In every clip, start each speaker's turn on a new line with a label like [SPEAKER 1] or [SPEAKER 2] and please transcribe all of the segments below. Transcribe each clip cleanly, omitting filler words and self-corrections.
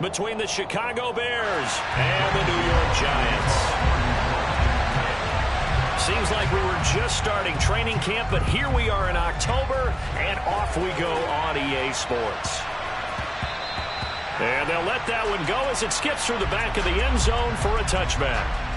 [SPEAKER 1] between the Chicago Bears and the New York Giants. Seems like we were just starting training camp, but here we are in October, and off we go on EA Sports. And they'll let that one go as it skips through the back of the end zone for a touchback.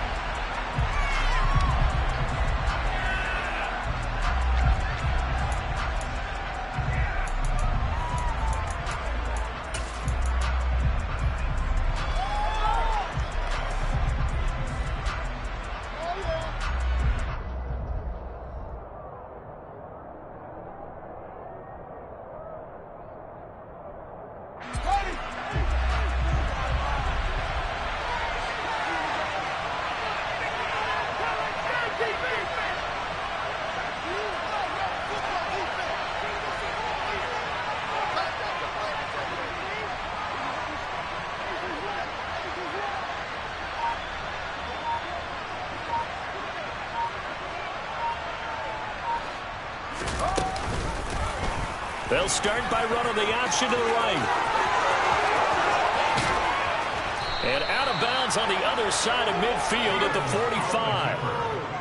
[SPEAKER 1] They'll start by running the option to the right. And out of bounds on the other side of midfield at the 45.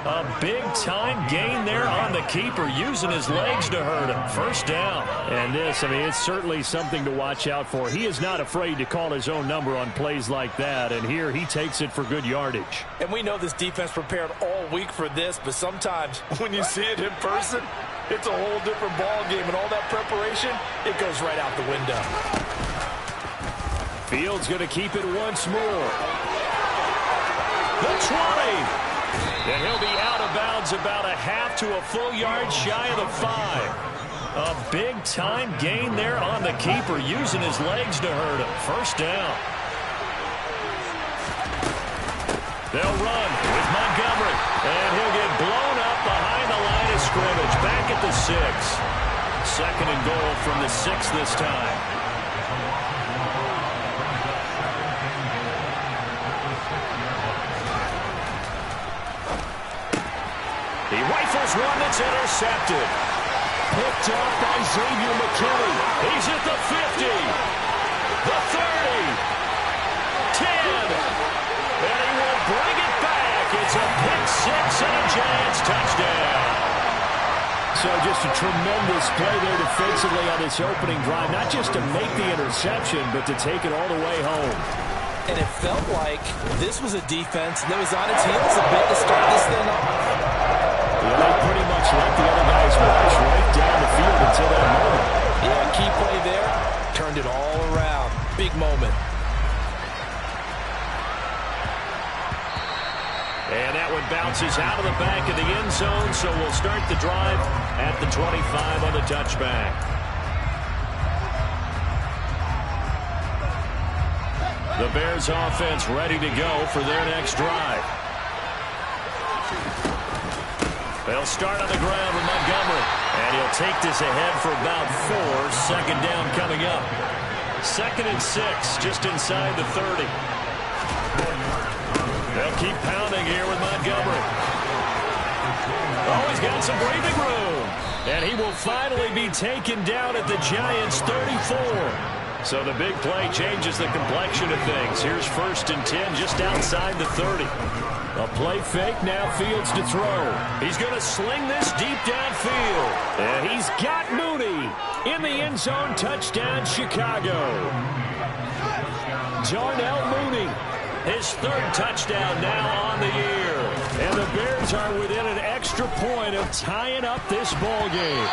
[SPEAKER 1] A big-time gain there on the keeper, using his legs to hurt him. First down. And this, I mean, it's certainly something to watch out for. He is not afraid to call his own number on plays like that, and here he takes it for good yardage.
[SPEAKER 2] And we know this defense prepared all week for this, but sometimes when you see it in person, it's a whole different ball game, and all that preparation, it goes right out the window.
[SPEAKER 1] Fields going to keep it once more. The 20. And he'll be out of bounds about a half to a full yard shy of the 5. A big-time gain there on the keeper, using his legs to hurt him. First down. They'll run with Montgomery, and he'll get blown up behind the line of scrimmage, back at the 6. Second and goal from the 6 this time. He rifles one that's intercepted. Picked up by Xavier McKinney. He's at the 50, the 30, 10, and he will bring it back. It's a pick 6 and a Giants touchdown. So just a tremendous play there defensively on this opening drive, not just to make the interception, but to take it all the way home.
[SPEAKER 2] And it felt like this was a defense that was on its heels a bit to start this thing off.
[SPEAKER 1] Yeah, they pretty much let the other guys march right down the field until that moment.
[SPEAKER 2] Yeah, key play there, turned it all around. Big moment.
[SPEAKER 1] And that one bounces out of the back of the end zone, so we'll start the drive at the 25 on the touchback. The Bears offense ready to go for their next drive. They'll start on the ground with Montgomery, and he'll take this ahead for about 4. Second down coming up. 2nd and 6, just inside the 30. They'll keep pounding here with Montgomery. Oh, he's got some breathing room. And he will finally be taken down at the Giants' 34. So the big play changes the complexion of things. Here's 1st and 10 just outside the 30. A play fake, now Fields to throw. He's going to sling this deep downfield. And he's got Mooney in the end zone. Touchdown, Chicago. Darnell Mooney, his 3rd touchdown now on the year. And the Bears are within an extra point of tying up this ball game.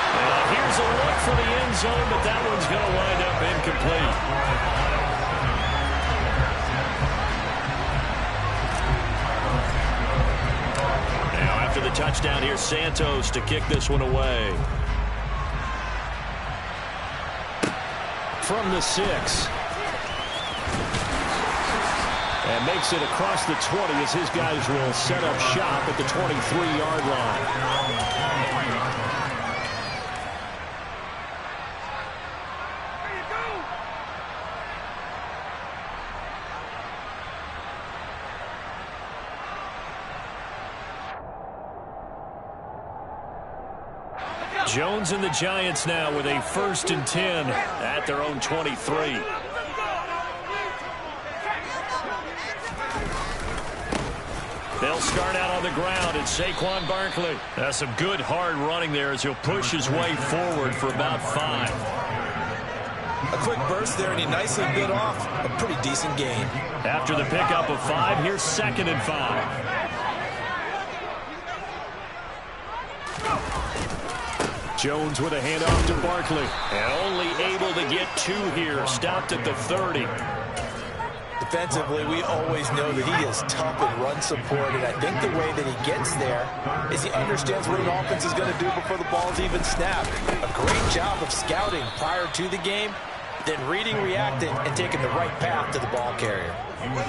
[SPEAKER 1] And here's a look for the end zone, but that one's going to wind up incomplete. After the touchdown, here's Santos to kick this one away. From the 6. And makes it across the 20 as his guys will set up shop at the 23-yard line. Jones and the Giants now with a 1st and 10 at their own 23. They'll start out on the ground. It's Saquon Barkley. That's some good hard running there as he'll push his way forward for about 5.
[SPEAKER 2] A quick burst there, and he nicely bit off a pretty decent gain.
[SPEAKER 1] After the pickup of 5, here's 2nd and 5. Jones with a handoff to Barkley. And only able to get 2 here. Stopped at the 30.
[SPEAKER 2] Defensively, we always know that he is tough in run support, and I think the way that he gets there is he understands what an offense is going to do before the ball's even snapped. A great job of scouting prior to the game, then reading, reacting, and taking the right path to the ball carrier.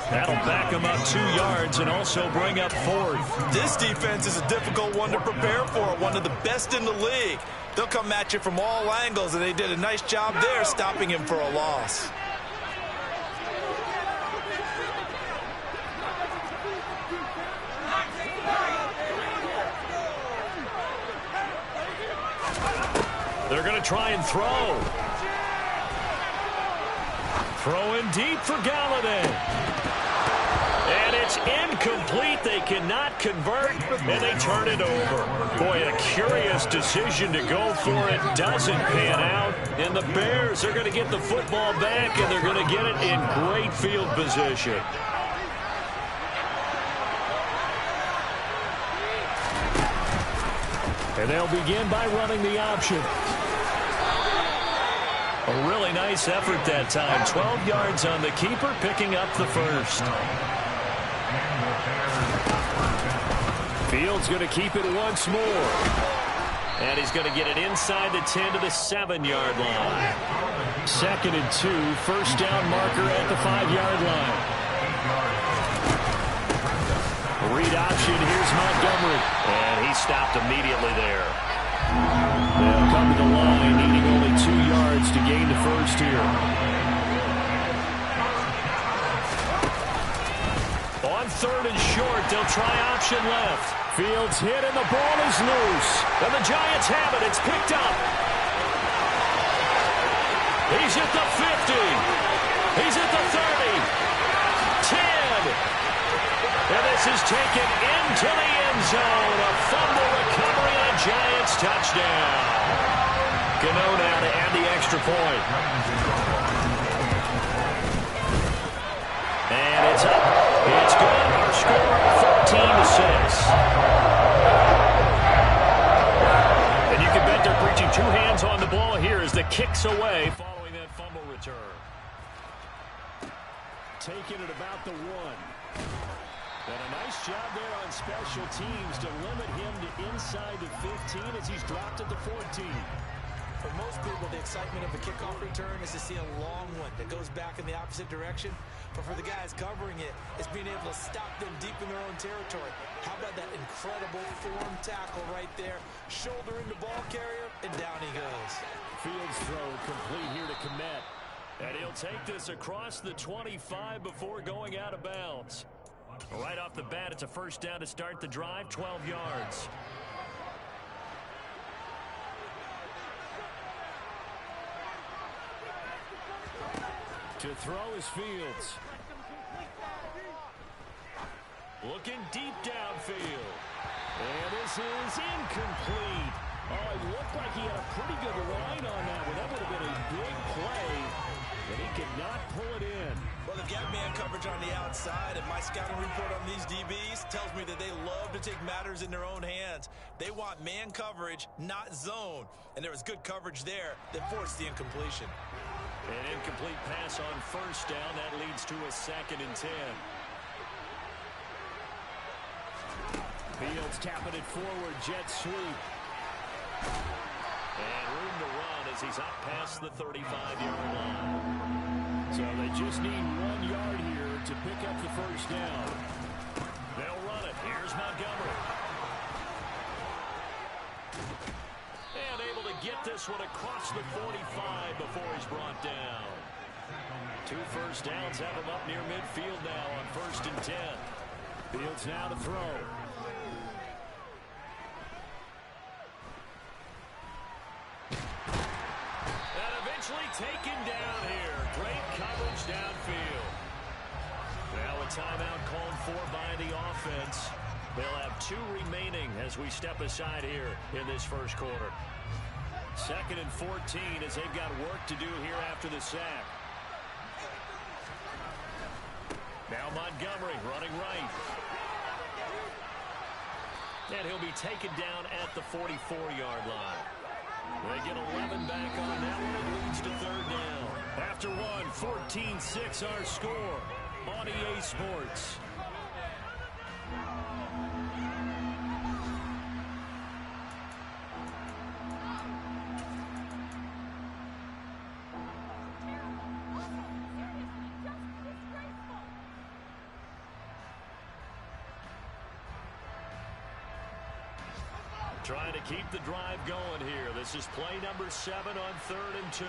[SPEAKER 1] That'll back him up 2 yards and also bring up 4th.
[SPEAKER 2] This defense is a difficult one to prepare for, one of the best in the league. They'll come at you from all angles, and they did a nice job there stopping him for a loss.
[SPEAKER 1] They're going to try and throw. Throwing deep for Galladay. And it's incomplete. They cannot convert, and they turn it over. Boy, a curious decision to go for it. Doesn't pan out. And the Bears are going to get the football back, and they're going to get it in great field position. And they'll begin by running the option. A really nice effort that time. 12 yards on the keeper, picking up the 1st. Fields going to keep it once more. And he's going to get it inside the 10 to the 7-yard line. 2nd and 2, 1st down marker at the 5-yard line. Read option, here's Montgomery. And he stopped immediately there. They'll come to the line, needing only 2 yards to gain the 1st here. On 3rd and short, they'll try option left. Fields hit, and the ball is loose. And the Giants have it. It's picked up. He's at the 50. He's at the 30. 10. And this is taken into the end zone. A fumble recovery and a Giants touchdown. Gano now to add the extra point. And it's up. It's good. Our score 14-6. And you can bet they're preaching 2 hands on the ball here as the kick's away following that fumble return. Taking it about the 1. And a nice job there on special teams to limit him to inside the 15 as he's dropped at the 14.
[SPEAKER 2] For most people, the excitement of a kickoff return is to see a long one that goes back in the opposite direction. But for the guys covering it, it's being able to stop them deep in their own territory. How about that incredible form tackle right there? Shoulder into ball carrier, and down he goes.
[SPEAKER 1] Fields throw complete here to Kmet. And he'll take this across the 25 before going out of bounds. Right off the bat, it's a 1st down to start the drive, 12 yards. To throw is Fields. Looking deep downfield. And this is incomplete. Oh, it looked like he had a pretty good line on that one. That would have been a big play, but he could not pull it in.
[SPEAKER 2] Well, they've got man coverage on the outside, and my scouting report on these DBs tells me that they love to take matters in their own hands. They want man coverage, not zone. And there was good coverage there that forced the incompletion.
[SPEAKER 1] An incomplete pass on 1st down. That leads to a 2nd and 10. Fields tapping it forward, jet sweep. And room to run as he's up past the 35-yard line. So they just need 1 yard here to pick up the 1st down. They'll run it. Here's Montgomery. And able to get this one across the 45 before he's brought down. 2 first downs have him up near midfield now on 1st and 10. Fields now to throw. And eventually taken down here. Great coverage downfield. Now a timeout called for by the offense. They'll have 2 remaining as we step aside here in this first quarter. 2nd and 14 as they've got work to do here after the sack. Now Montgomery running right. And he'll be taken down at the 44-yard line. They get 11 back on that one. It leads to 3rd down. After one, 14-6 our score on EA Sports. Trying to keep the drive going here. This is play number 7 on 3rd and 2.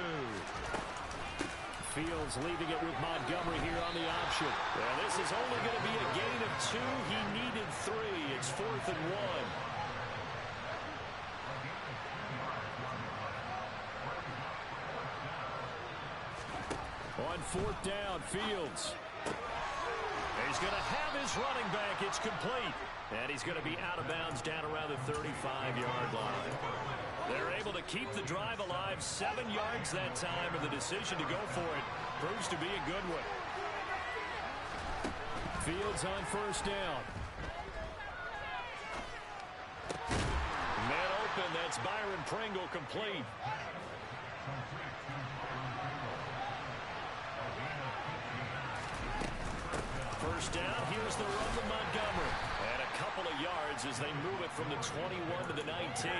[SPEAKER 1] Fields leaving it with Montgomery here on the option. Well, this is only going to be a gain of 2. He needed 3. It's 4th and 1. On 4th down, Fields. He's going to have his running back. It's complete. And he's going to be out of bounds down around the 35-yard line. They're able to keep the drive alive 7 yards that time, and the decision to go for it proves to be a good one. Fields on 1st down. Man open. That's Byron Pringle complete. First down, here's the run to Montgomery. And a couple of yards as they move it from the 21 to the 19.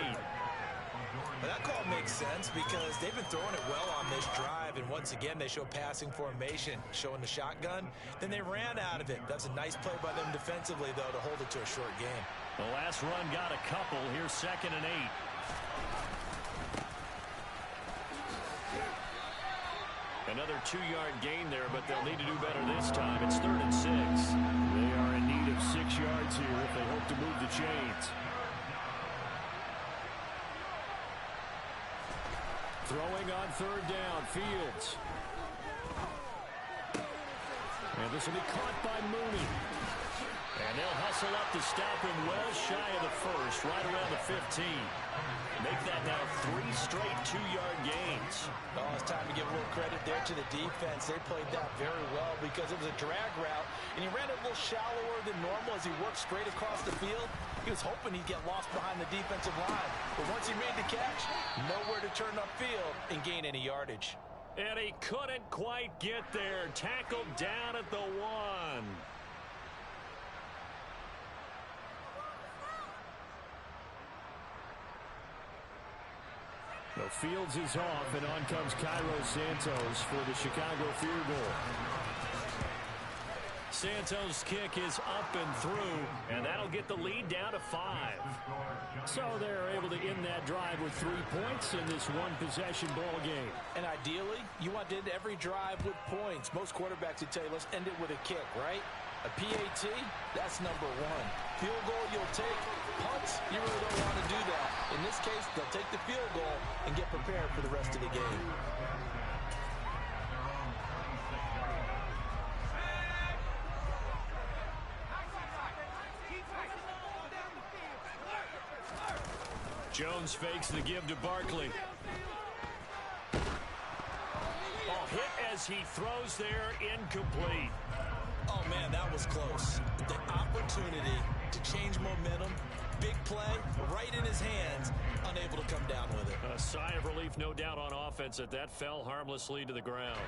[SPEAKER 2] Well, that call makes sense because they've been throwing it well on this drive, and once again they show passing formation, showing the shotgun. Then they ran out of it. That's a nice play by them defensively, though, to hold it to a short game.
[SPEAKER 1] The last run got a couple. Here's 2nd and 8. Another 2-yard gain there, but they'll need to do better this time. It's 3rd and 6. They are in need of 6 yards here if they hope to move the chains. Throwing on 3rd down, Fields. And this will be caught by Mooney. And they'll hustle up to stop him well shy of the 1st, right around the 15. Make that now 3 straight 2-yard gains.
[SPEAKER 2] Oh, it's time to give a little credit there to the defense. They played that very well because it was a drag route, and he ran it a little shallower than normal as he worked straight across the field. He was hoping he'd get lost behind the defensive line. But once he made the catch, nowhere to turn upfield and gain any yardage.
[SPEAKER 1] And he couldn't quite get there. Tackled down at the 1. So Fields is off, and on comes Cairo Santos for the Chicago field goal. Santos' kick is up and through, and that'll get the lead down to 5. So they're able to end that drive with 3 points in this one-possession ball game.
[SPEAKER 2] And ideally, you want to end every drive with points. Most quarterbacks would tell you, let's end it with a kick, right? A PAT, that's number 1. Field goal you'll take. Punts, you really don't want to do that. In this case, they'll take the field goal and get prepared for the rest of the game.
[SPEAKER 1] Jones fakes the give to Barkley. Oh, hit as he throws there, incomplete.
[SPEAKER 2] Oh, man, that was close. The opportunity to change momentum, big play, right in his hands, unable to come down with it.
[SPEAKER 1] A sigh of relief, no doubt, on offense that fell harmlessly to the ground.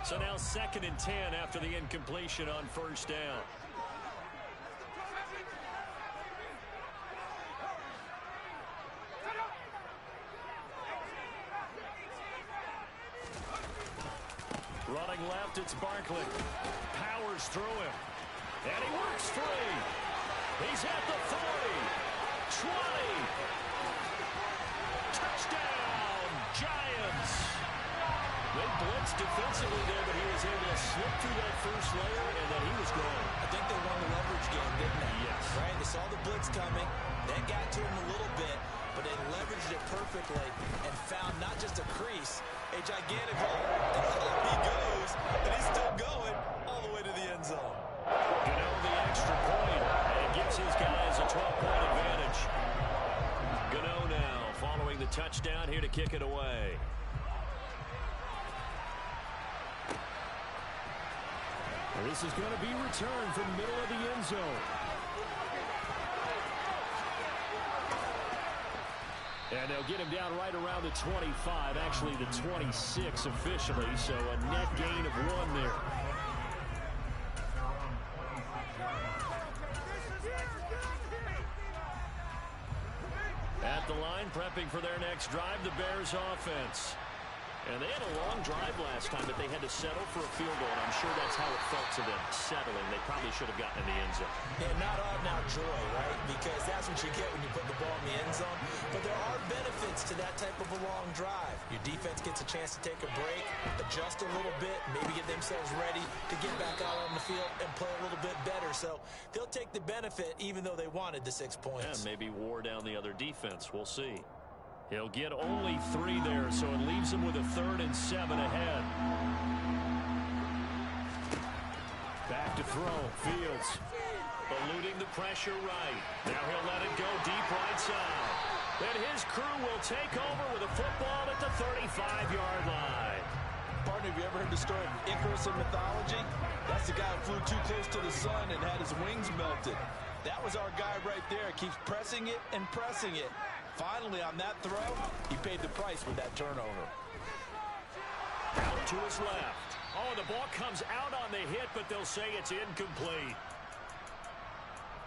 [SPEAKER 1] So now 2nd and 10 after the incompletion on 1st down. Running left, it's Barkley. Powers through him. And he works free. He's at the 40. 20. Touchdown, Giants. They blitzed defensively there, but he was able to slip through that first layer, and then he was gone.
[SPEAKER 2] I think they won the leverage game, didn't they?
[SPEAKER 1] Yes.
[SPEAKER 2] Right? They saw the blitz coming. That got to him a little bit, but they leveraged it perfectly and found not just a crease, a gigantic hole. And up he goes, and he's still going all the way to the end zone.
[SPEAKER 1] Gano the extra point, and it gives his guys kick it away. And this is going to be returned from the middle of the end zone. And they'll get him down right around the 25, actually the 26 officially, so a net gain of 1 there. At the line, prepping for their next drive, the Bears offense. And they had a long drive last time, but they had to settle for a field goal, and I'm sure that's how it felt to them, settling. They probably should have gotten in the end zone.
[SPEAKER 2] Yeah, not all now joy, right? Because that's what you get when you put the ball in the end zone. But there are benefits to that type of a long drive. Your defense gets a chance to take a break, adjust a little bit, maybe get themselves ready to get back out on the field and play a little bit better. So they'll take the benefit even though they wanted the 6 points.
[SPEAKER 1] And maybe wore down the other defense. We'll see. He'll get only 3 there, so it leaves him with a 3rd and 7 ahead. Back to throw. Fields eluding the pressure right. Now he'll let it go deep right side. And his crew will take over with a football at the 35-yard line.
[SPEAKER 2] Partner, have you ever heard the story of Icarus in mythology? That's the guy who flew too close to the sun and had his wings melted. That was our guy right there. Keeps pressing it and pressing it. Finally, on that throw, he paid the price with that turnover.
[SPEAKER 1] Out to his left. Oh, the ball comes out on the hit, but they'll say it's incomplete.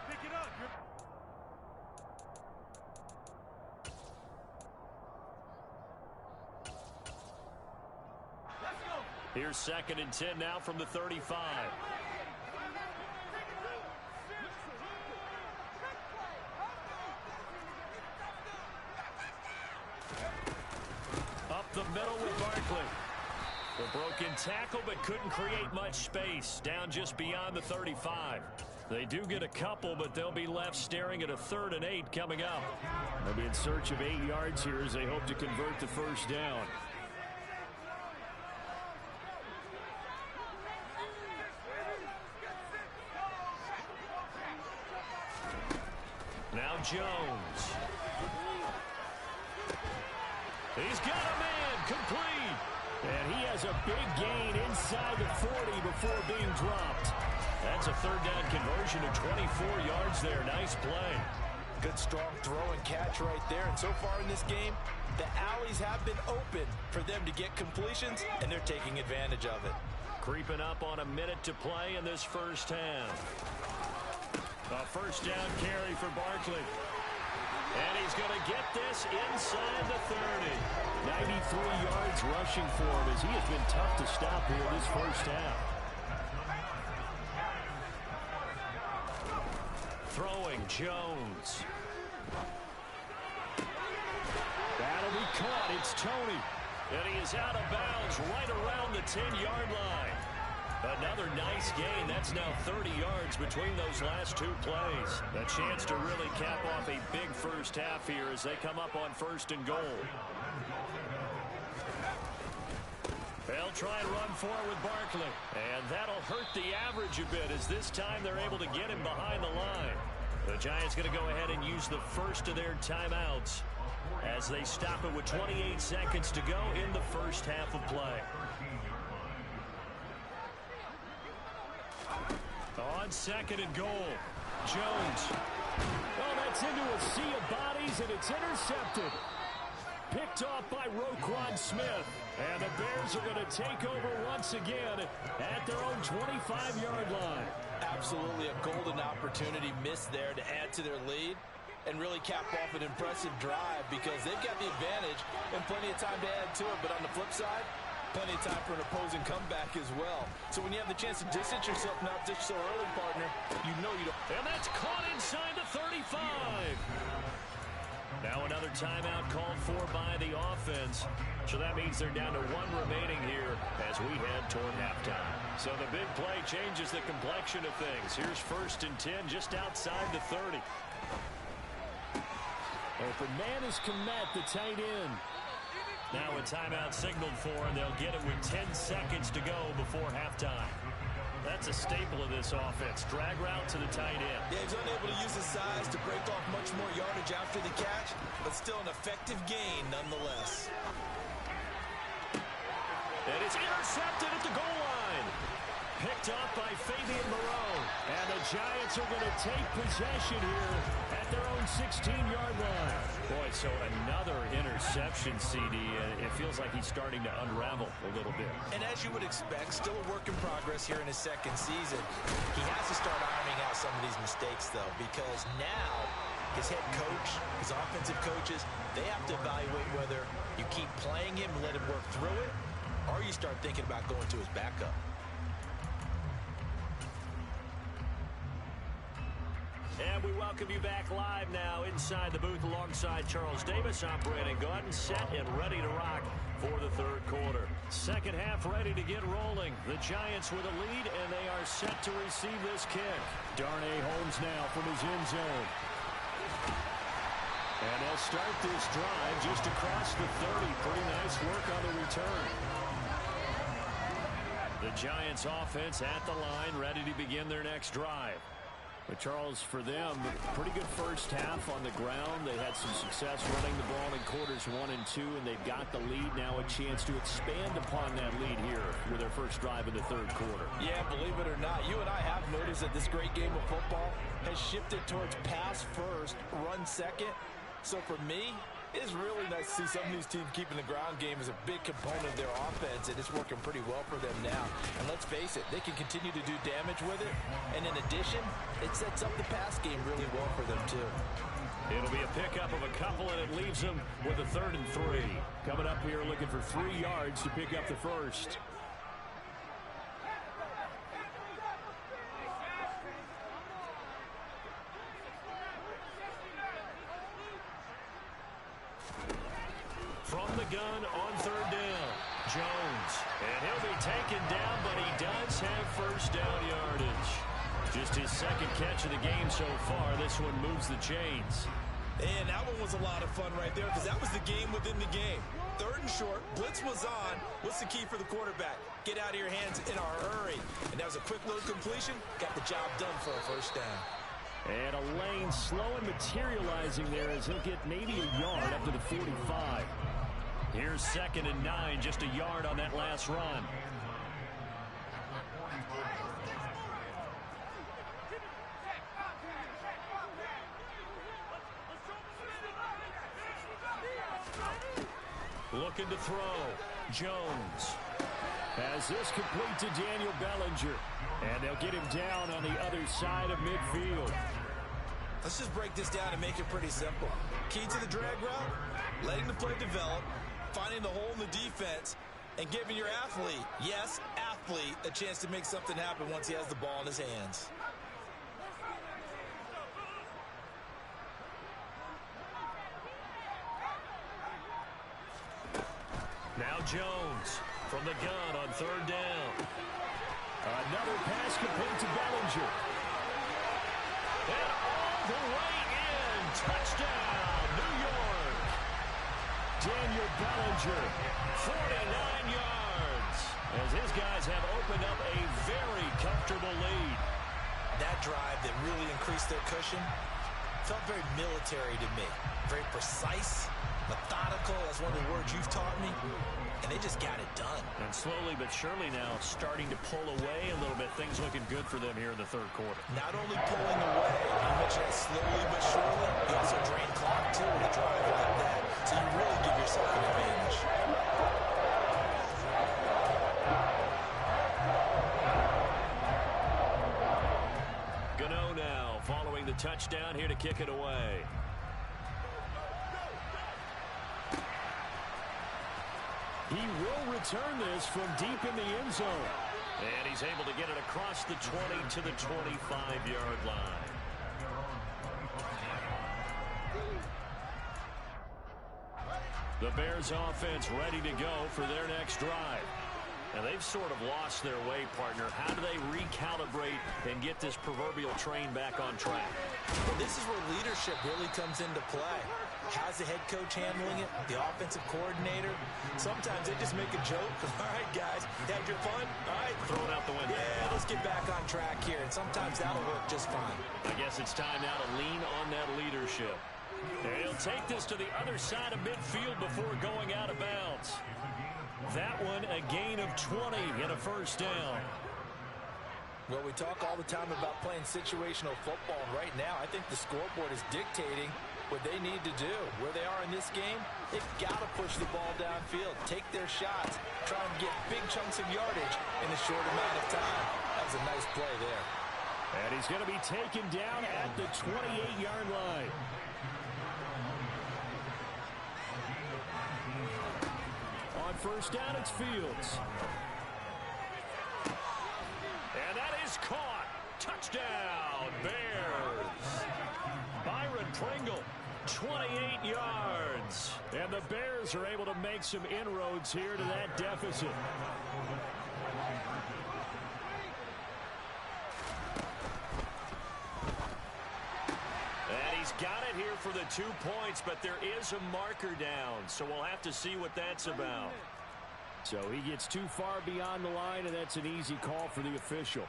[SPEAKER 1] Pick it up. Let's go. Here's 2nd and 10 now from the 35. Up the middle with Barkley. The broken tackle, but couldn't create much space. Down just beyond the 35. They do get a couple, but they'll be left staring at a 3rd and 8 coming up. They'll be in search of 8 yards here as they hope to convert the first down. Now Jones. He's got a man, complete. And he has a big gain inside the 40 before being dropped. That's a 3rd down conversion of 24 yards there. Nice play.
[SPEAKER 2] Good strong throw and catch right there. And so far in this game, the alleys have been open for them to get completions, and they're taking advantage of it.
[SPEAKER 1] Creeping up on a minute to play in this first half. A 1st down carry for Barkley. And he's going to get this inside the 30. 93 yards rushing for him as he has been tough to stop here this first half. Throwing Jones. That'll be caught. It's Toney. And he is out of bounds right around the 10-yard line. Another nice gain. That's now 30 yards between those last 2 plays. A chance to really cap off a big first half here as they come up on 1st and goal. They'll try and run forward with Barkley. And that'll hurt the average a bit as this time they're able to get him behind the line. The Giants going to go ahead and use the first of their timeouts as they stop it with 28 seconds to go in the first half of play. On 2nd and goal, Jones. Oh, that's into a sea of bodies, and it's intercepted. Picked off by Roquan Smith. And the Bears are going to take over once again at their own 25-yard line.
[SPEAKER 2] Absolutely a golden opportunity missed there to add to their lead and really cap off an impressive drive because they've got the advantage and plenty of time to add to it. But on the flip side, plenty of time for an opposing comeback as well. So when you have the chance to distance yourself not just so early, partner, you know you don't.
[SPEAKER 1] And that's caught inside the 35. Now another timeout called for by the offense. So that means they're down to 1 remaining here as we head toward halftime. So the big play changes the complexion of things. Here's 1st and 10 just outside the 30. Open man is Kmet, the tight end. Now a timeout signaled for, and they'll get it with 10 seconds to go before halftime. That That's a staple of this offense. Drag route to the tight end.
[SPEAKER 2] Yeah, he's unable to use his size to break off much more yardage after the catch, but still an effective gain nonetheless.
[SPEAKER 1] And it's intercepted at the goal line. Picked up by Fabian Moreau. And the Giants are going to take possession here at their own 16-yard line. Boy, so another interception, CD. It feels like he's starting to unravel a little bit.
[SPEAKER 2] And as you would expect, still a work in progress here in his second season. He has to start ironing out some of these mistakes, though, because now his head coach, his offensive coaches, they have to evaluate whether you keep playing him and let him work through it, or you start thinking about going to his backup.
[SPEAKER 1] And we welcome you back live now inside the booth alongside Charles Davis. I'm Brandon Gaudin, set and ready to rock for the third quarter. Second half ready to get rolling. The Giants with a lead, and they are set to receive this kick. Darnay Holmes now from his end zone. And they'll start this drive just across the 30. Pretty nice work on the return. The Giants offense at the line, ready to begin their next drive. But Charles, for them, pretty good first half on the ground. They had some success running the ball in quarters 1 and 2, and they've got the lead now, a chance to expand upon that lead here with their first drive in the third quarter.
[SPEAKER 2] Yeah, believe it or not, you and I have noticed that this great game of football has shifted towards pass first, run second. So for me, it's really nice to see some of these teams keeping the ground game as a big component of their offense, and it's working pretty well for them now. And let's face it, they can continue to do damage with it. And in addition, it sets up the pass game really well for them, too.
[SPEAKER 1] It'll be a pickup of a couple, and it leaves them with a 3rd and 3. Coming up here looking for 3 yards to pick up the first. From the gun on 3rd down, Jones. And he'll be taken down, but he does have first down yardage. Just his second catch of the game so far. This one moves the chains.
[SPEAKER 2] And that one was a lot of fun right there because that was the game within the game. 3rd and short, blitz was on. What's the key for the quarterback? Get out of your hands in a hurry. And that was a quick little completion. Got the job done for a first down.
[SPEAKER 1] And a lane slow and materializing there as he'll get maybe a yard up to the 45. Here's 2nd and 9, just a yard on that last run. Looking to throw. Jones has this complete to Daniel Bellinger. And they'll get him down on the other side of midfield.
[SPEAKER 2] Let's just break this down and make it pretty simple. Key to the drag route, letting the play develop, finding the hole in the defense, and giving your athlete, yes, athlete, a chance to make something happen once he has the ball in his hands.
[SPEAKER 1] Now Jones from the gun on 3rd down. Another pass complete to Bellinger. And all the way in. Touchdown, New York. Daniel Bellinger, 49 yards. As his guys have opened up a very comfortable lead.
[SPEAKER 2] That drive that really increased their cushion felt very military to me. Very precise, methodical. That's one of the words you've taught me. And they just got it done.
[SPEAKER 1] And slowly but surely now starting to pull away a little bit. Things looking good for them here in the third quarter.
[SPEAKER 2] Not only pulling away, you mentioned that slowly but surely, you also drain clock too with a drive like that. So you really give yourself an advantage.
[SPEAKER 1] Gano now following the touchdown here to kick it away. He will return this from deep in the end zone. And he's able to get it across the 20 to the 25-yard line. The Bears offense ready to go for their next drive. And they've sort of lost their way, partner. How do they recalibrate and get this proverbial train back on track?
[SPEAKER 2] Well, this is where leadership really comes into play. How's the head coach handling it? The offensive coordinator? Sometimes they just make a joke. All right, guys, you had your fun? All right.
[SPEAKER 1] Throw it out the window.
[SPEAKER 2] Yeah, let's get back on track here. And sometimes that'll work just fine.
[SPEAKER 1] I guess it's time now to lean on that leadership. And he'll take this to the other side of midfield before going out of bounds. That one a gain of 20 and a first down.
[SPEAKER 2] Well, we talk all the time about playing situational football, and right now I think the scoreboard is dictating what they need to do. Where they are in this game, they've got to push the ball downfield, take their shots, try and get big chunks of yardage in a short amount of time. That was a nice play there.
[SPEAKER 1] And he's going to be taken down at the 28-yard line. On first down, it's Fields. And that is caught. Touchdown, Bears. Byron Pringle, 28 yards. And the Bears are able to make some inroads here to that deficit. And he's got it here for the 2 points, but there is a marker down, so we'll have to see what that's about. So he gets too far beyond the line, and that's an easy call for the official.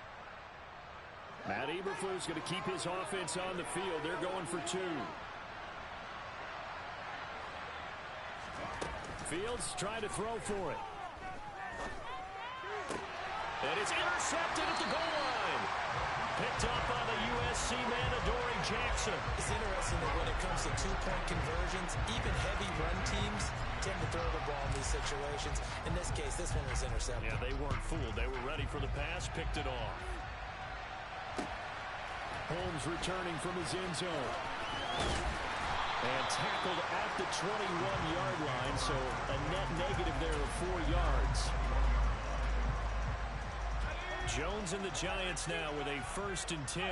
[SPEAKER 1] Matt Eberflus going to keep his offense on the field. They're going for 2. Fields trying to throw for it. And it's intercepted at the goal line. Picked up by the USC man, Adoree Jackson.
[SPEAKER 2] It's interesting that when it comes to two-point conversions, even heavy run teams tend to throw the ball in these situations. In this case, this one was intercepted.
[SPEAKER 1] Yeah, they weren't fooled. They were ready for the pass, picked it off. Holmes returning from his end zone. And tackled at the 21-yard line, so a net negative there of 4 yards. Jones and the Giants now with a 1st and 10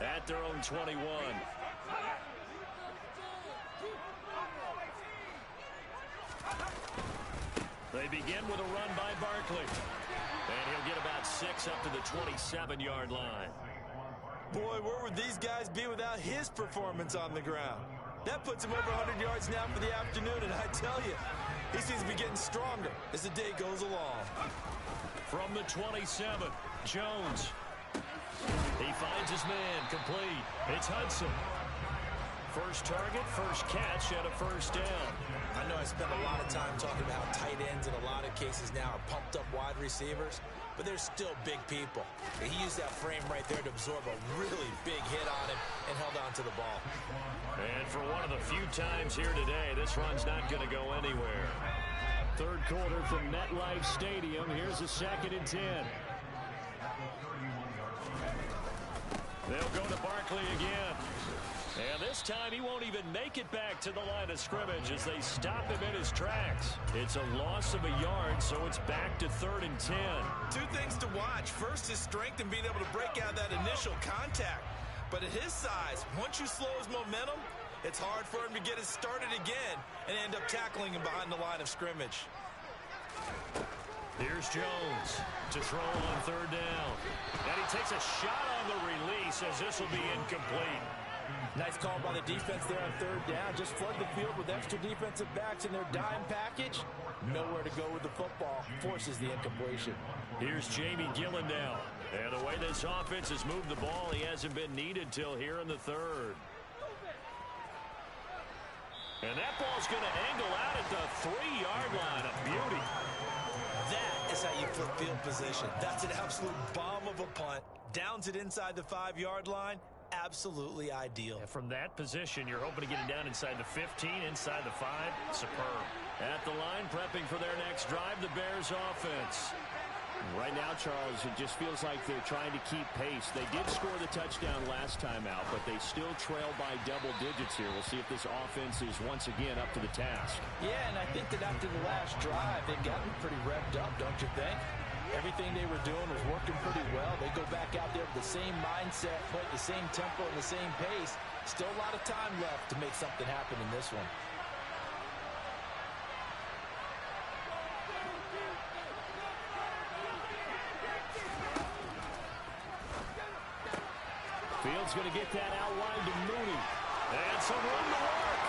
[SPEAKER 1] at their own 21. They begin with a run by Barkley. And he'll get about 6 up to the 27-yard line.
[SPEAKER 2] Boy, where would these guys be without his performance on the ground? That puts him over 100 yards now for the afternoon, and I tell you, he seems to be getting stronger as the day goes along.
[SPEAKER 1] From the 27, Jones. He finds his man, complete. It's Hudson. First target, first catch, and a first down.
[SPEAKER 2] I know I spend a lot of time talking about how tight ends in a lot of cases now are pumped up wide receivers, but they're still big people. And he used that frame right there to absorb a really big hit on him and held on to the ball.
[SPEAKER 1] And for one of the few times here today, this run's not going to go anywhere. Third quarter from MetLife Stadium. Here's a 2nd and 10. They'll go to Barkley again. And this time he won't even make it back to the line of scrimmage as they stop him in his tracks. It's a loss of a yard, so it's back to 3rd and 10.
[SPEAKER 2] 2 things to watch. First, his strength and being able to break out that initial contact. But at his size, once you slow his momentum, it's hard for him to get it started again and end up tackling him behind the line of scrimmage.
[SPEAKER 1] Here's Jones to throw on 3rd down. And he takes a shot on the release as this will be incomplete.
[SPEAKER 2] Nice call by the defense there on 3rd down. Just flood the field with extra defensive backs in their dime package. Nowhere to go with the football. Forces the incompletion.
[SPEAKER 1] Here's Jamie Gillen now. And the way this offense has moved the ball, he hasn't been needed till here in the 3rd. And that ball's going to angle out at the 3-yard line. A beauty.
[SPEAKER 2] That is how you flip field position. That's an absolute bomb of a punt. Downs it inside the 5-yard line. Absolutely ideal.
[SPEAKER 1] Yeah, from that position, you're hoping to get it down inside the 15, inside the 5. Superb. At the line, prepping for their next drive, the Bears offense.
[SPEAKER 3] Right now, Charles, it just feels like they're trying to keep pace. They did score the touchdown last time out, but they still trail by double digits here. We'll see if this offense is once again up to the task.
[SPEAKER 2] Yeah, and I think that after the last drive, they've gotten pretty revved up, don't you think? Everything they were doing was working pretty well. They go back out there with the same mindset, play at the same tempo and the same pace. Still a lot of time left to make something happen in this one.
[SPEAKER 3] Fields going to get that out wide to Mooney.
[SPEAKER 1] And some room to work.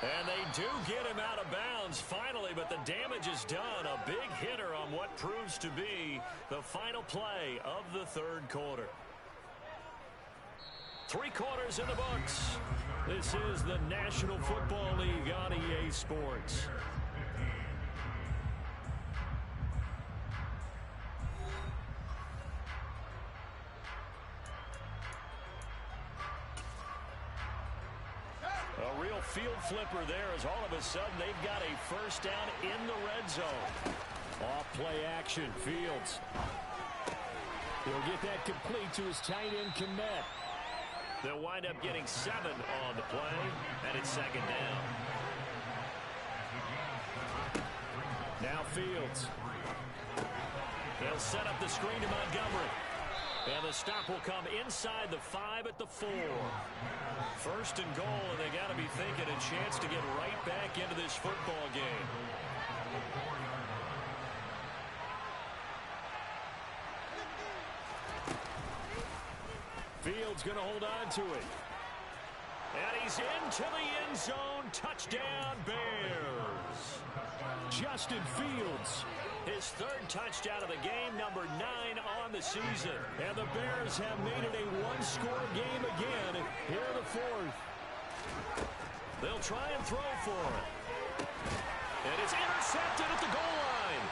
[SPEAKER 3] And they do get him out of bounds finally, but the damage is done. A big hitter on what proves to be the final play of the third quarter. 3 quarters in the books. This is the National Football League on EA Sports. A real field flipper there as all of a sudden they've got a first down in the red zone. Off play action, Fields. He'll get that complete to his tight end, Kmet. They'll wind up getting 7 on the play, and it's second down. Now Fields. They'll set up the screen to Montgomery. And the stop will come inside the 5 at the 4. First and goal, and they got to be thinking a chance to get right back into this football game. Fields going to hold on to it. And he's into the end zone. Touchdown, Bears. Justin Fields. His 3rd touchdown of the game, number 9 on the season. And the Bears have made it a one-score game again here in the 4th. They'll try and throw for it. And it's intercepted at the goal line.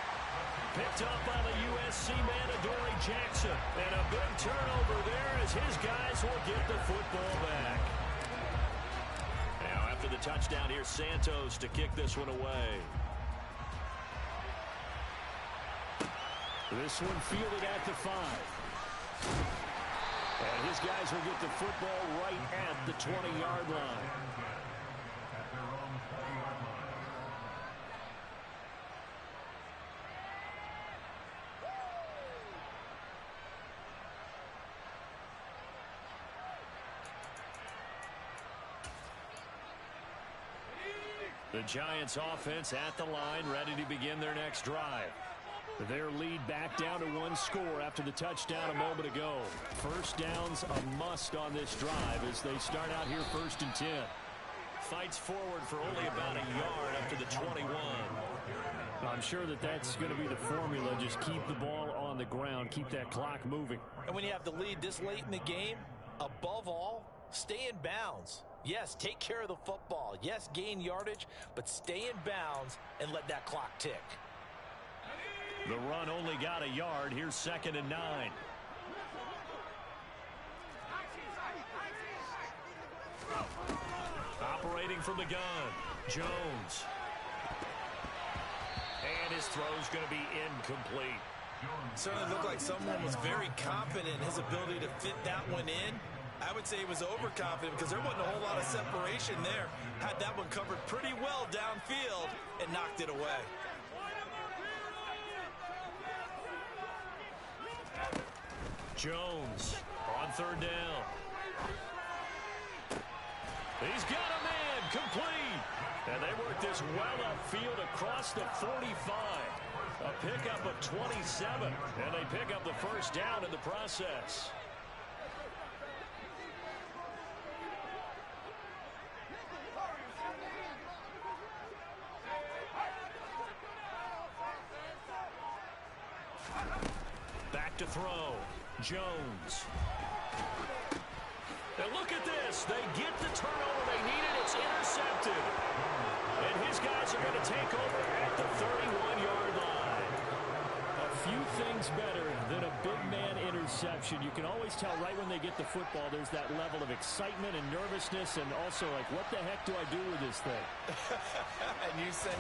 [SPEAKER 3] Picked up by the USC man, Adoree Jackson. And a big turnover there as his guys will get the football back. Now after the touchdown, here's Santos to kick this one away. This one fielded at the 5. And his guys will get the football right at the 20-yard line. The Giants offense at the line, ready to begin their next drive. Their lead back down to 1 score after the touchdown a moment ago. First down's a must on this drive as they start out here 1st and 10. Fights forward for only about a yard up to the 21. I'm sure that that's going to be the formula. Just keep the ball on the ground, keep that clock moving.
[SPEAKER 2] And when you have the lead this late in the game, above all, stay in bounds. Yes, take care of the football. Yes, gain yardage, but stay in bounds and let that clock tick.
[SPEAKER 3] The run only got a yard. Here's 2nd and 9. Operating from the gun, Jones. And his throw's going to be incomplete.
[SPEAKER 2] Certainly looked like someone was very confident in his ability to fit that one in. I would say he was overconfident because there wasn't a whole lot of separation there. Had that one covered pretty well downfield and knocked it away.
[SPEAKER 3] Jones on 3rd down. He's got a man complete. And they work this well upfield across the 45. A pickup of 27. And they pick up the first down in the process. Back to throw. Jones. And look at this. They get the turnover they needed. It's intercepted. And his guys are going to take over at the 31-yard line. A few things better than a big man interception. You can always tell right when they get the football, there's that level of excitement and nervousness and also like, what the heck do I do with this thing?
[SPEAKER 2] And you say,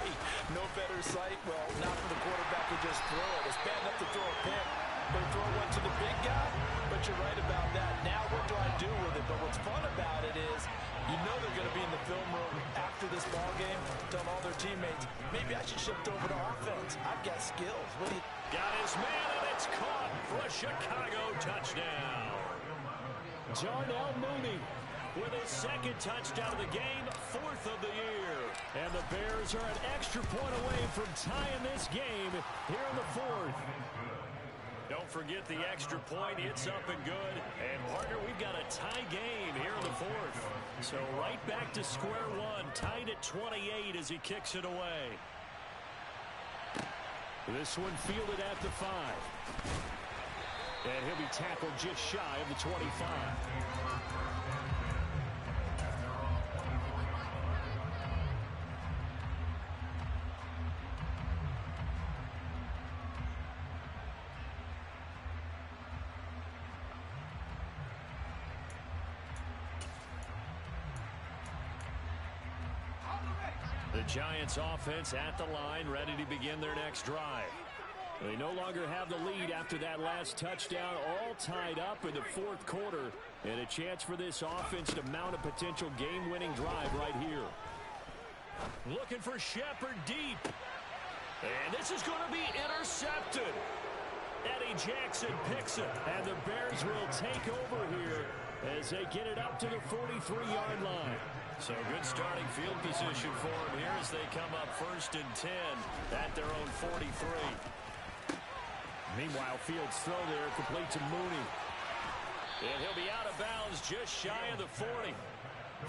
[SPEAKER 2] no better sight? Well, not for the quarterback who just throw it. It's bad enough to throw a pick. But throw one to the big guy, but you're right about that. Now what do I do with it? But what's fun about it is you know they're going to be in the film room after this ball game, telling all their teammates, maybe I should shift over to offense. I've got skills. What do you...
[SPEAKER 3] Got his man, and it's caught for a Chicago touchdown. Darnell Mooney with his 2nd touchdown of the game, 4th of the year. And the Bears are an extra point away from tying this game here in the 4th. Don't forget the extra point. It's up and good. And, partner, we've got a tie game here in the fourth. So right back to square one, tied at 28 as he kicks it away. This one fielded at the 5. And he'll be tackled just shy of the 25. The Giants offense at the line, ready to begin their next drive. They no longer have the lead after that last touchdown, all tied up in the fourth quarter, and a chance for this offense to mount a potential game-winning drive right here. Looking for Shepard deep. And this is going to be intercepted. Eddie Jackson picks it, and the Bears will take over here as they get it up to the 43-yard line. So good starting field position for them here as they come up 1st and 10 at their own 43. Meanwhile, Fields' throw there complete to Mooney. And he'll be out of bounds just shy of the 40.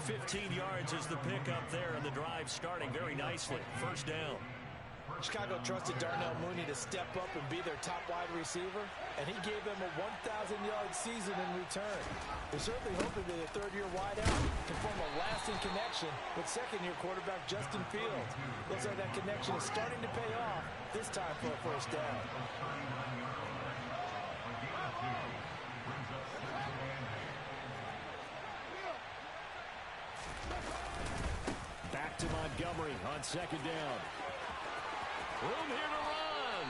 [SPEAKER 3] 15 yards is the pickup there, and the drive starting very nicely. 1st down.
[SPEAKER 2] Chicago trusted Darnell Mooney to step up and be their top wide receiver, and he gave them a 1,000-yard season in return. They're certainly hoping that a third-year wideout can form a lasting connection with second-year quarterback Justin Fields. Looks like that connection is starting to pay off, this time for a 1st down.
[SPEAKER 3] Back to Montgomery on 2nd down. Room here to run.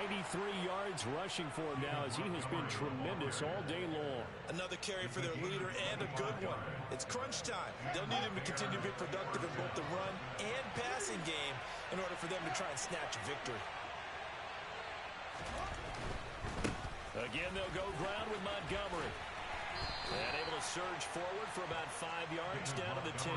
[SPEAKER 3] 93 yards rushing for him now as he has been tremendous all day long.
[SPEAKER 2] Another carry for their leader and a good one. It's crunch time. They'll need him to continue to be productive in both the run and passing game in order for them to try and snatch a victory.
[SPEAKER 3] Again, they'll go ground with Montgomery. And able to surge forward for about 5 yards down to the 10.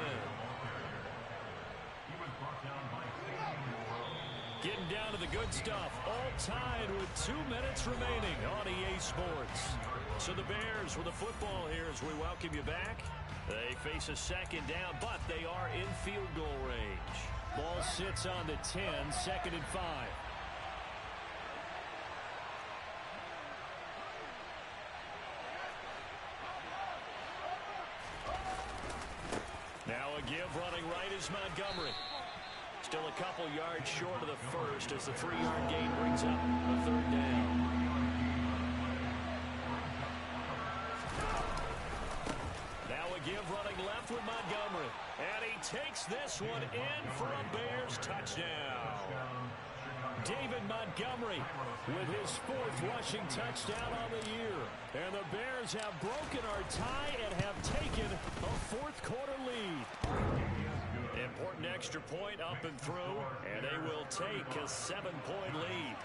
[SPEAKER 3] Getting down to the good stuff, all tied with 2 minutes remaining on EA Sports. So the Bears with the football here as we welcome you back. They face a 2nd down, but they are in field goal range. Ball sits on the 10, 2nd and 5. Now a give running right is Montgomery. Still a couple yards short of the first as the 3-yard gain brings up a 3rd down. Now a give running left with Montgomery. And he takes this one in for a Bears touchdown. David Montgomery with his 4th rushing touchdown on the year. And the Bears have broken our tie and have taken a 4th quarter lead. Important extra point up and through, and they will take a 7-point lead.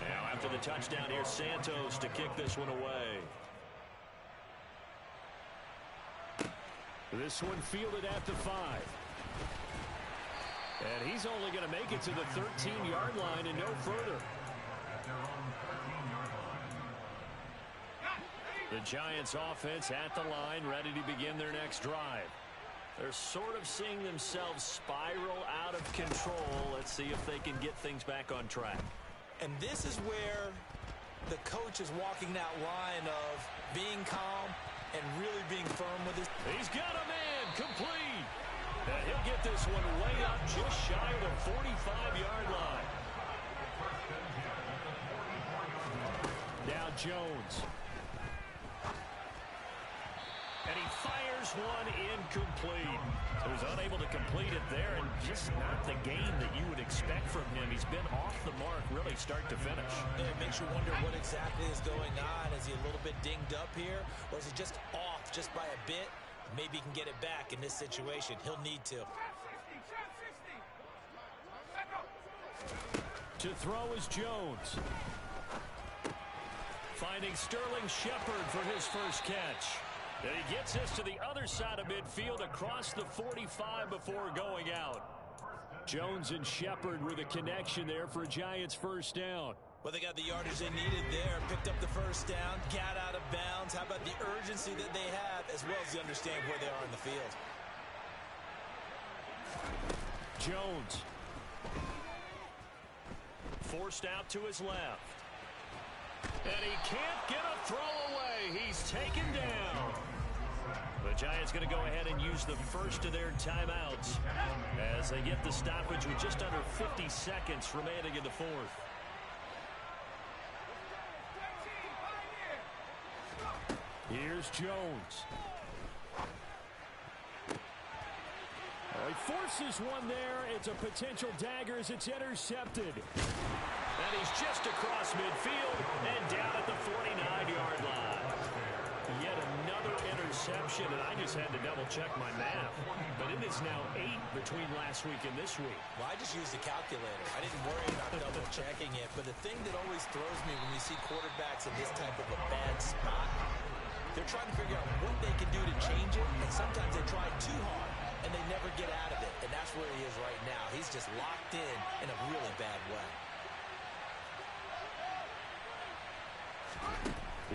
[SPEAKER 3] Now after the touchdown, here's Santos to kick this one away. This one fielded at the 5. And he's only going to make it to the 13-yard line and no further. The Giants offense at the line, ready to begin their next drive. They're sort of seeing themselves spiral out of control. Let's see if they can get things back on track.
[SPEAKER 2] And this is where the coach is walking that line of being calm and really being firm with his.
[SPEAKER 3] He's got a man complete. And he'll get this one way up just shy of the 45-yard line. Now Jones. And he fires one incomplete. So he's unable to complete it there, and just not the game that you would expect from him. He's been off the mark really start to finish.
[SPEAKER 2] Yeah, it makes you wonder what exactly is going on. Is he a little bit dinged up here, or is he just off just by a bit? Maybe he can get it back in this situation. He'll need to.
[SPEAKER 3] To throw is Jones. Finding Sterling Shepard for his first catch. And he gets this to the other side of midfield across the 45 before going out. Jones and Shepard with a connection there for Giants first down.
[SPEAKER 2] Well, they got the yardage they needed there, picked up the first down, got out of bounds. How about the urgency that they have, as well as the understanding where they are in the field?
[SPEAKER 3] Jones. Forced out to his left. And he can't get a throw away. He's taken down. The Giants going to go ahead and use the first of their timeouts as they get the stoppage with just under 50 seconds remaining in the fourth. Here's Jones. He forces one there. It's a potential dagger as it's intercepted. And he's just across midfield and down at the 49-yard line. Yet another interception, and I just had to double-check my math. But it is now 8 between last week and this week.
[SPEAKER 2] Well, I just used a calculator. I didn't worry about double-checking it. But the thing that always throws me when you see quarterbacks in this type of a bad spot, they're trying to figure out what they can do to change it, and sometimes they try too hard, and they never get out of it. And that's where he is right now. He's just locked in a really bad way.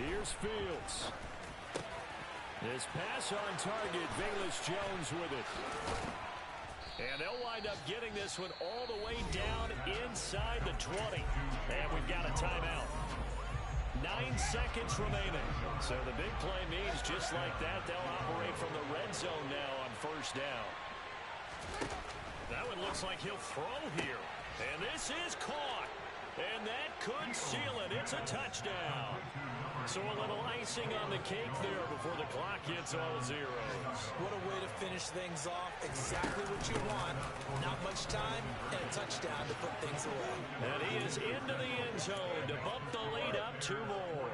[SPEAKER 3] Here's Fields. His pass on target, Velus Jones with it. And they'll wind up getting this one all the way down inside the 20. And we've got a timeout. 9 seconds remaining. So the big play means just like that, they'll operate from the red zone now on first down. That one looks like he'll throw here. And this is caught. And that could seal it. It's a touchdown. So a little icing on the cake there before the clock hits all zeros.
[SPEAKER 2] What a way to finish things off. Exactly what you want. Not much time and a touchdown to put things away.
[SPEAKER 3] And he is into the end zone to bump the lead up 2 more.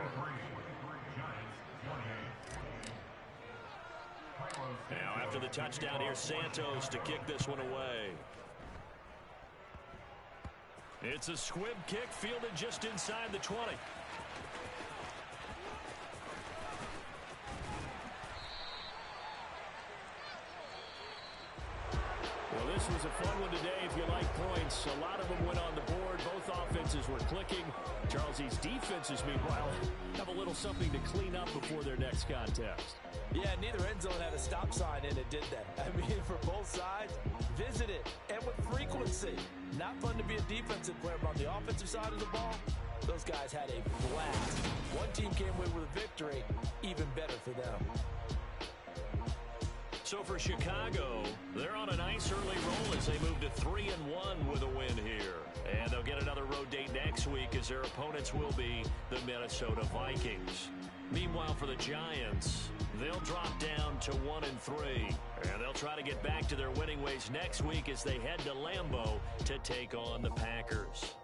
[SPEAKER 3] Now after the touchdown, here's Santos to kick this one away. It's a squib kick fielded just inside the 20. Well, this was a fun one today if you like points. A lot of them went on the board. Both offenses were clicking. Charlesie's defenses, meanwhile, have a little something to clean up before their next contest.
[SPEAKER 2] Yeah, neither end zone had a stop sign in it, did they? I mean, for both sides, visit it, and with frequency. Not fun to be a defensive player, but on the offensive side of the ball, those guys had a blast. One team came away with a victory, even better for them.
[SPEAKER 3] So for Chicago, they're on a nice early roll as they move to 3-1 with a win here. And they'll get another road date next week as their opponents will be the Minnesota Vikings. Meanwhile, for the Giants, they'll drop down to 1-3. And they'll try to get back to their winning ways next week as they head to Lambeau to take on the Packers.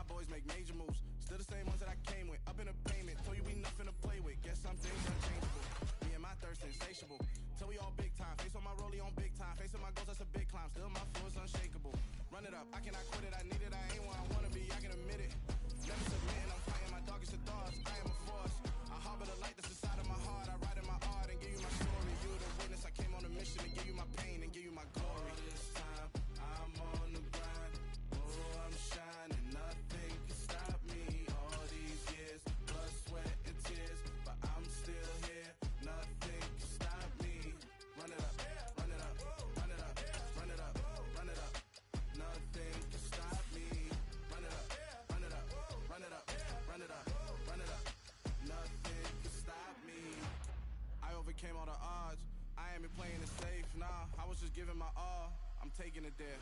[SPEAKER 4] Boys make major moves, still the same ones that I came with. Up in a payment, told you we nothing to play with. Guess some things unchangeable. Me and my thirst insatiable. Till we all big time. Face on my rollie on big time. Facing my goals, that's a big climb. Still my flow is unshakable. Run it up, I cannot quit it. I need it, I ain't where I wanna be. I can admit it. Never submitting, I'm fighting my darkest of thoughts. I am a force. I harbor the light that's inside of my heart. I write in my art and give you my story. You the witness. I came on a mission to give you my pain and give you my glory. All this time, I'm on the grind. Oh, I'm shining. Nothing can stop me. All these years, blood, sweat, and tears, but I'm still here. Nothing can stop me. Run it up, run it up, run it up, run it up, run it up. Nothing can stop me. Run it up, run it up, run it up, run it up, run it up. Nothing can stop me. I overcame all the odds. I ain't been playing it safe, nah. I was just giving my all. I'm taking it there.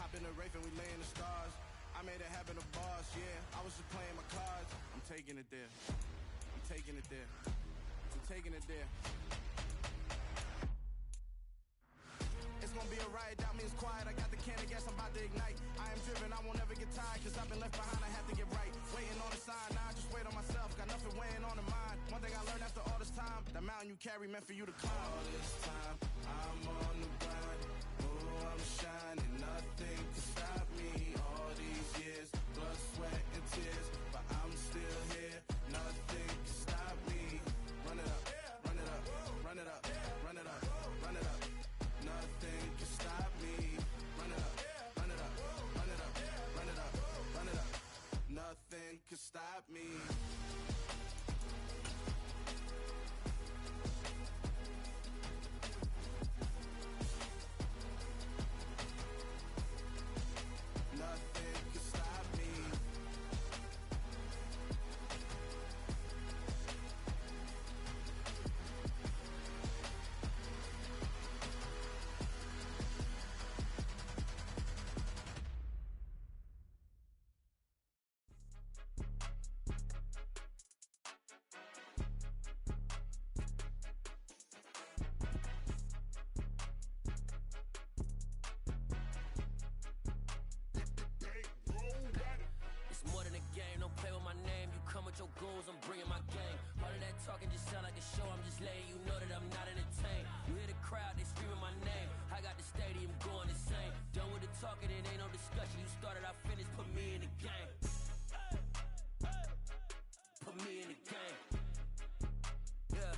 [SPEAKER 4] Hop in the Wraith and we lay in the stars. I made it happen, the boss, yeah. I was just playing my cards. I'm taking it there. I'm taking it there. I'm taking it there. gonna be a riot. Doubt me, it's quiet. I got the can of gas, I'm about to ignite. I am driven, I won't ever get tired, cause I've been left behind, I have to get right. Waiting on the sign, now I just wait on myself. Got nothing weighing on the mind. One thing I learned after all this time, the mountain you carry meant for you to climb. All this time, I'm on the grind. Oh, I'm shining, nothing can stop me. All these years, blood, sweat, and tears, but I'm still here. Nothing can stop me. Run it up, run it up, run it up, run it up, run it up. Nothing can stop me. Run it up, run it up, run it up, run it up, run it up. Nothing can stop me. Nothing can stop me.
[SPEAKER 5] Your goons, I'm bringing my gang. All of that talking just sound like a show. I'm just letting you know that I'm not entertained. You hear the crowd, they screaming my name. I got the stadium going insane. Done with the talking, it ain't no discussion. You started, I finished, put me in the game. Put me in the game. Yeah,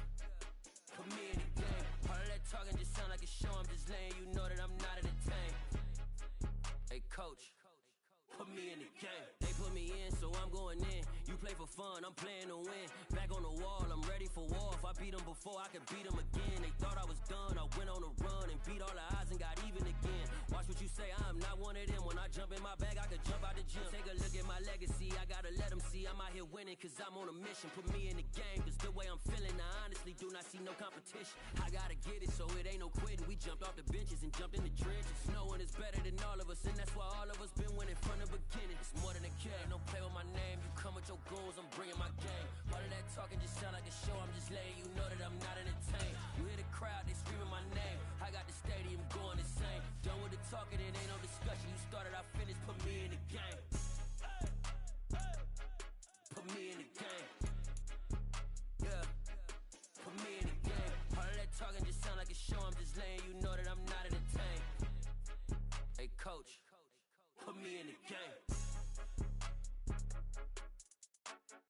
[SPEAKER 5] put me in the game. All of that talking just sound like a show. I'm just letting you know that I'm not entertained. Hey, coach, put me in the game. They put me in, so I'm going in. You play for fun, I'm playing to win. Back on the wall, I'm ready for war. If I beat them before, I can beat them again. They thought I was done, I went on a run and beat all the odds and got even again. Watch what you say, I'm not one of them. When I jump in my bag, I could jump out the gym. Take a look at my legacy, I gotta let them see I'm out here winning, cause I'm on a mission. Put me in the game, cause the way I'm feeling, I honestly do not see no competition. I gotta get it, so it ain't no quitting. We jumped off the benches and jumped in the trenches. No one is better than all of us, and that's why all of us been winning from the beginning. It's more than a kid, don't play with my name. You come with your goons, I'm bringing my game. All of that talking just sound like a show. I'm just letting you know that I'm not entertained. You hear the crowd, they screaming my name. I got the stadium going insane. Done with the talking, it ain't no discussion. You started, I finished, put me in the game. Put me in the game. Yeah, put me in the game. All of that talking just sound like a show. I'm just letting you know that I'm not entertained. Hey, coach, put me in the game.